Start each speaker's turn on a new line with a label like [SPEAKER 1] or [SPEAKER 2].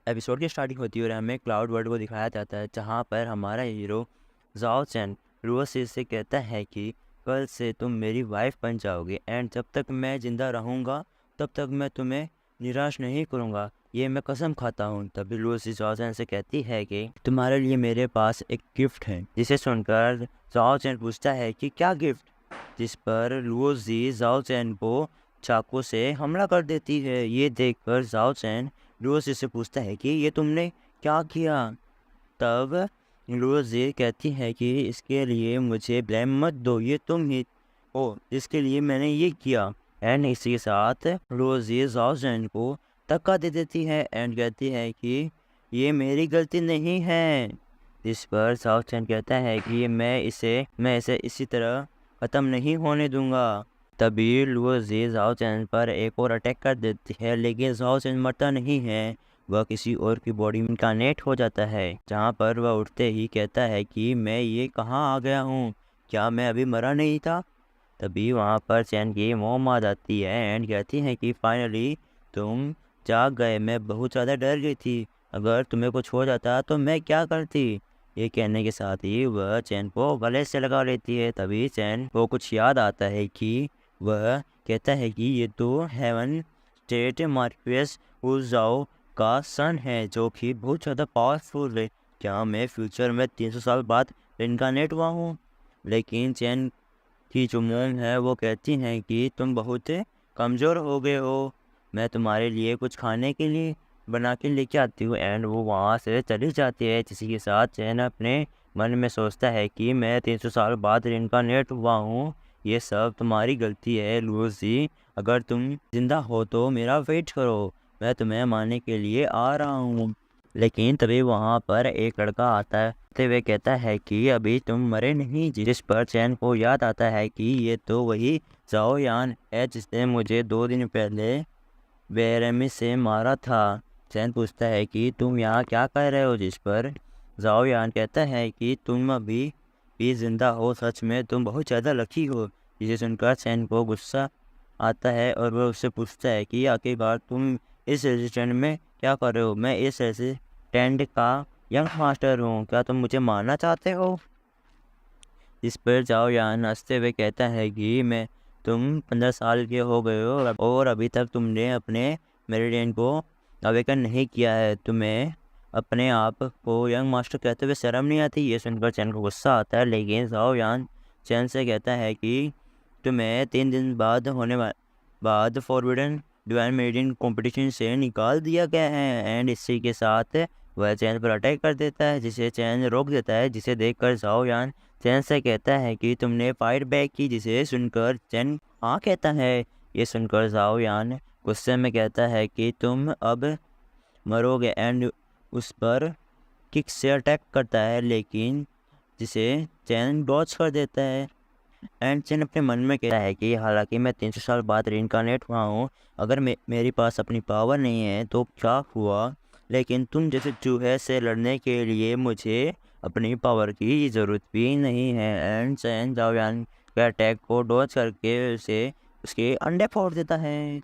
[SPEAKER 1] Episode की starting होती है और हमें क्लाउड वर्ल्ड को दिखाया जाता है, जहाँ पर हमारा हीरो ज़ाओ चैन रूसी से कहता है कि कल से तुम मेरी वाइफ बन जाओगे एंड जब तक मैं ज़िंदा रहूँगा तब तक मैं तुम्हें निराश नहीं करूँगा, ये मैं कसम खाता हूँ। तभी रूसी ज़ाओ चैन से कहती है कि तुम्हारे लिए मेरे पास एक गिफ्ट है, जिसे सुनकर ज़ाओ चैन पूछता है कि क्या गिफ्ट, जिस पर लूसी ज़ाओ चैन को चाकू से हमला कर देती है। ये देखकर ज़ाओ चैन लूसी से पूछता है कि ये तुमने क्या किया। तब लूसी कहती है कि इसके लिए मुझे ब्लेम मत दो, ये तुम ही हो जिसके लिए मैंने ये किया। एंड इसी के साथ लूसी ज़ाओ चैन को धक्का दे देती है एंड कहती है कि ये मेरी गलती नहीं है। जिस पर ज़ाओ चैन कहता है कि मैं इसे इसी तरह ख़त्म नहीं होने दूंगा। तभी लूसी ज़ाओ चैन पर एक और अटैक कर देती है, लेकिन ज़ाओ चैन मरता नहीं है, वह किसी और की बॉडी में इनकार्नेट हो जाता है, जहाँ पर वह उठते ही कहता है कि मैं ये कहाँ आ गया हूँ, क्या मैं अभी मरा नहीं था। तभी वहाँ पर चैन की मॉम आ जाती है एंड कहती है कि फाइनली तुम जाग गए, मैं बहुत ज़्यादा डर गई थी, अगर तुम्हें कुछ हो जाता तो मैं क्या करती। ये कहने के साथ ही वह चैन को गले से लगा लेती है। तभी चैन को कुछ याद आता है कि वह कहता है कि ये तो हेवन स्टेट मार्क्वेस जाओ का सन है, जो कि बहुत ज़्यादा पावरफुल है, क्या मैं फ्यूचर में 300 साल बाद इनकारनेट हुआ हूँ। लेकिन चैन की जो मोम है वो कहती हैं कि तुम बहुत कमज़ोर हो गए हो, मैं तुम्हारे लिए कुछ खाने के लिए बना के लेके आती हूँ। एंड वो वहाँ से चली जाती है, जिसी के साथ चैन अपने मन में सोचता है कि मैं 300 साल बाद रिनकारनेट हुआ हूँ, ये सब तुम्हारी गलती है लूसी, अगर तुम जिंदा हो तो मेरा वेट करो, मैं तुम्हें मारने के लिए आ रहा हूँ। लेकिन तभी वहाँ पर एक लड़का आता है, तो वे कहता है कि अभी तुम मरे नहीं, जिस पर चैन को याद आता है कि ये तो वही ज़ाओ यान है जिसने मुझे 2 दिन पहले बेरहमी से मारा था। चैन पूछता है कि तुम यहाँ क्या कर रहे हो, जिस पर ज़ाओ यान कहता है कि तुम अभी भी जिंदा हो, सच में तुम बहुत ज़्यादा लकी हो। जिसे सुनकर चैन को गुस्सा आता है और वह उससे पूछता है कि आखिरकार तुम इस रेजिस्टेंट में क्या कर रहे हो, मैं इस रेजिस्टेंट का यंग मास्टर हूँ, क्या तुम मुझे मारना चाहते हो। इस पर जाओ यान हंसते हुए कहता है कि मैं तुम 15 साल के हो गए हो और अभी तक तुमने अपने मेरिडियन को अवेकन नहीं किया है, तुम्हें अपने आप को यंग मास्टर कहते हुए शर्म नहीं आती। ये सुनकर चैन को गुस्सा आता है, लेकिन जाओ यान चैन से कहता है कि तुम्हें 3 दिन बाद फॉरबिडन डिवाइन मेरिडियन कंपटीशन से निकाल दिया गया है। एंड इसी के साथ वह चैन पर अटैक कर देता है, जिसे चैन रोक देता है, जिसे देखकर जाओ यान चैन से कहता है कि तुमने फाइट बैक की, जिसे सुनकर चैन हाँ कहता है। ये सुनकर जाओ यान गुस्से में कहता है कि तुम अब मरोगे एंड उस पर किक से अटैक करता है, लेकिन जिसे चैन डॉज कर देता है। एंड चैन अपने मन में कहता है कि हालांकि मैं 300 साल बाद रिइनकार्नेट हुआ हूँ, अगर मेरे पास अपनी पावर नहीं है तो क्या हुआ, लेकिन तुम जैसे चूहे से लड़ने के लिए मुझे अपनी पावर की ज़रूरत भी नहीं है। एंड चैन जाओयान के अटैक को डॉज करके उसे उसके अंडे फोड़ देता है।